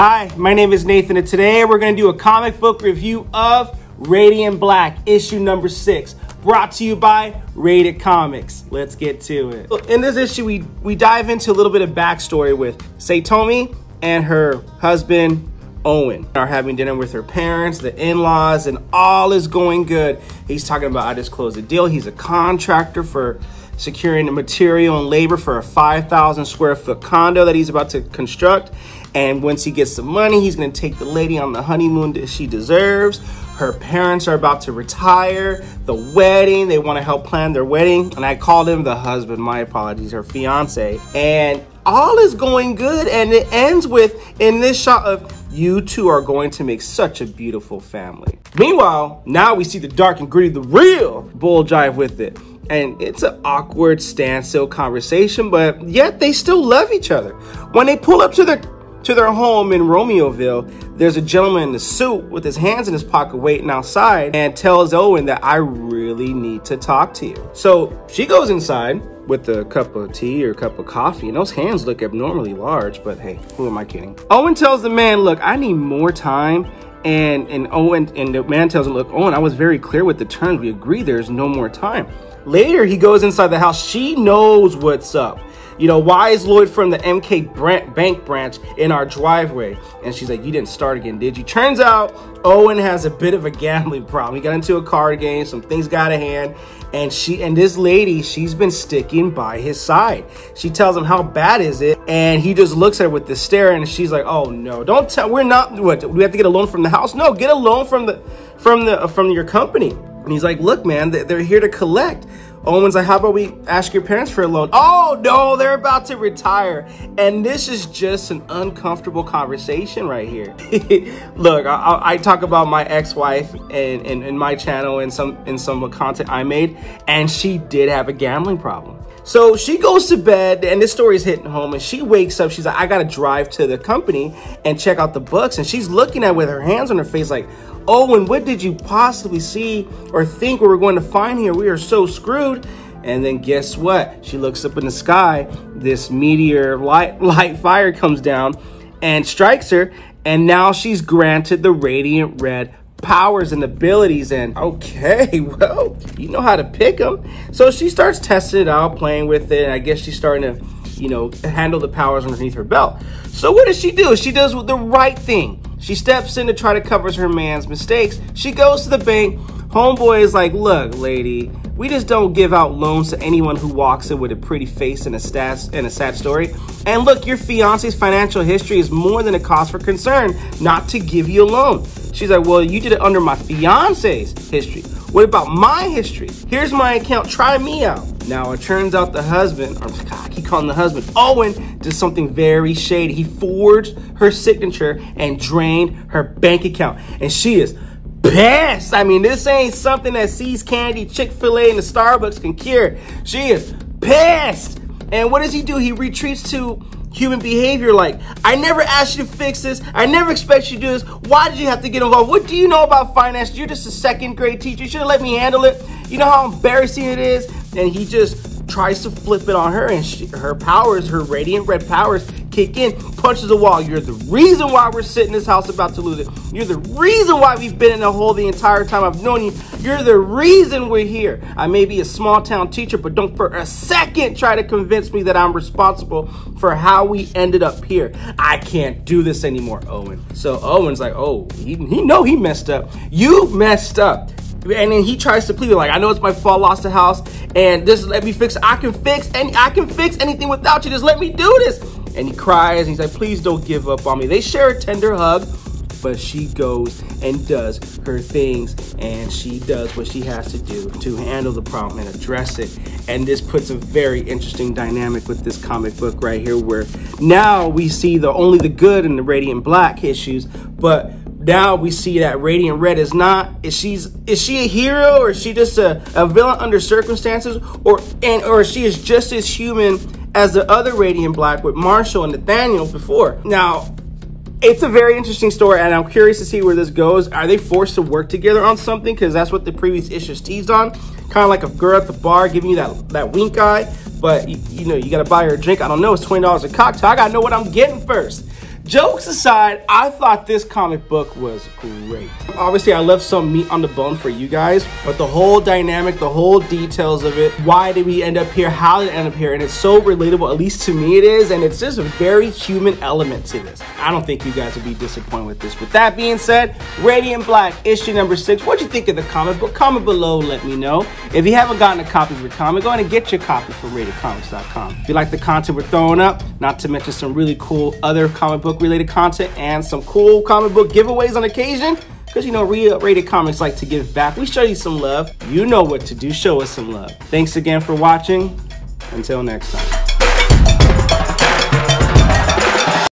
Hi, my name is Nathan, and today we're going to do a comic book review of Radiant Black, issue number 6, brought to you by Rated Comics. Let's get to it. In this issue, we dive into a little bit of backstory with Saitomi and her husband, Owen, are having dinner with her parents, the in-laws, and all is going good. He's talking about, I just closed a deal. He's a contractor for securing the material and labor for a 5,000 square foot condo that he's about to construct. And once he gets the money, he's going to take the lady on the honeymoon that she deserves. Her parents are about to retire. The wedding, they want to help plan their wedding. And I called him the husband, my apologies, her fiance. And all is going good. And it ends with, in this shot of, you two are going to make such a beautiful family. Meanwhile, now we see the dark and gritty, the real bull jive with it. And it's an awkward standstill conversation, but yet they still love each other. When they pull up to their home in Romeoville, there's a gentleman in a suit with his hands in his pocket waiting outside and tells Owen that I really need to talk to you. So she goes inside with a cup of tea or a cup of coffee, and those hands look abnormally large, but hey, who am I kidding? Owen tells the man, look, I need more time. And the man tells him, look, Owen, I was very clear with the terms. We agree there's no more time. Later, he goes inside the house. She knows what's up. You know, why is Lloyd from the MK Bank branch in our driveway? And she's like, you didn't start again, did you? Turns out Owen has a bit of a gambling problem. He got into a card game, some things got a hand, and this lady, she's been sticking by his side. She tells him, how bad is it? And he just looks at her with this stare, and she's like, oh no, don't tell, we're not, what, do we have to get a loan from the house? No, get a loan from your company. And he's like, look, man, they're here to collect. Owen's like, how about we ask your parents for a loan? Oh, no, they're about to retire. And this is just an uncomfortable conversation right here. Look, I talk about my ex-wife in my channel and some content I made, and she did have a gambling problem. So she goes to bed, and this story is hitting home, and she wakes up. She's like, I got to drive to the company and check out the books. And she's looking at it with her hands on her face like, Owen, what did you possibly see or think we were going to find here? We are so screwed. And then guess what? She looks up in the sky. This meteor light fire comes down and strikes her. And now she's granted the radiant red powers and abilities. And okay, well, you know how to pick them. So she starts testing it out, playing with it. And I guess she's starting to, you know, handle the powers underneath her belt. So what does she do? She does the right thing. She steps in to try to cover her man's mistakes. She goes to the bank. Homeboy is like, look, lady, we just don't give out loans to anyone who walks in with a pretty face and a sad story. And look, your fiance's financial history is more than a cause for concern not to give you a loan. She's like, well, you did it under my fiance's history. What about my history? Here's my account. Try me out. Now, it turns out the husband, or I keep calling the husband, Owen, did something very shady. He forged her signature and drained her bank account. And she is pissed. I mean, this ain't something that See's Candy, Chick-fil-A, and the Starbucks can cure. She is pissed. And what does he do? He retreats to human behavior like, I never asked you to fix this. I never expect you to do this. Why did you have to get involved? What do you know about finance? You're just a second grade teacher. You should have let me handle it. You know how embarrassing it is? And he just tries to flip it on her, and her powers, her radiant red powers kick in, punches the wall. You're the reason why we're sitting in this house about to lose it. You're the reason why we've been in a hole the entire time I've known you. You're the reason we're here. I may be a small town teacher, but don't for a second try to convince me that I'm responsible for how we ended up here. I can't do this anymore, Owen. So Owen's like, oh, he messed up. You messed up. And then he tries to plead like, I know it's my fault, lost the house, and just let me fix it. I can fix anything without you. Just let me do this. And he cries, and he's like, please don't give up on me. They share a tender hug, but she goes and does her things, and she does what she has to do to handle the problem and address it. And this puts a very interesting dynamic with this comic book right here, where now we see only the good in the Radiant Black issues, but now we see that Radiant Red is she a hero, or is she just a villain under circumstances, or she is just as human as the other Radiant Black with Marshall and Nathaniel before. Now, it's a very interesting story, and I'm curious to see where this goes. Are they forced to work together on something? Because that's what the previous issues teased on. Kind of like a girl at the bar giving you that wink eye, but you know, you got to buy her a drink. I don't know, it's $20 a cocktail. I got to know what I'm getting first. Jokes aside, I thought this comic book was great. Obviously, I left some meat on the bone for you guys, but the whole dynamic, the whole details of it, why did we end up here, how did it end up here, and it's so relatable, at least to me it is, and it's just a very human element to this. I don't think you guys will be disappointed with this. With that being said, Radiant Black, issue number 6. What'd you think of the comic book? Comment below, let me know. If you haven't gotten a copy of your comic, go ahead and get your copy from RatedComics.com. If you like the content we're throwing up, not to mention some really cool other comic book related content and some cool comic book giveaways on occasion, because you know Rated Comics like to give back. We show you some love. You know what to do. Show us some love. Thanks again for watching. Until next time.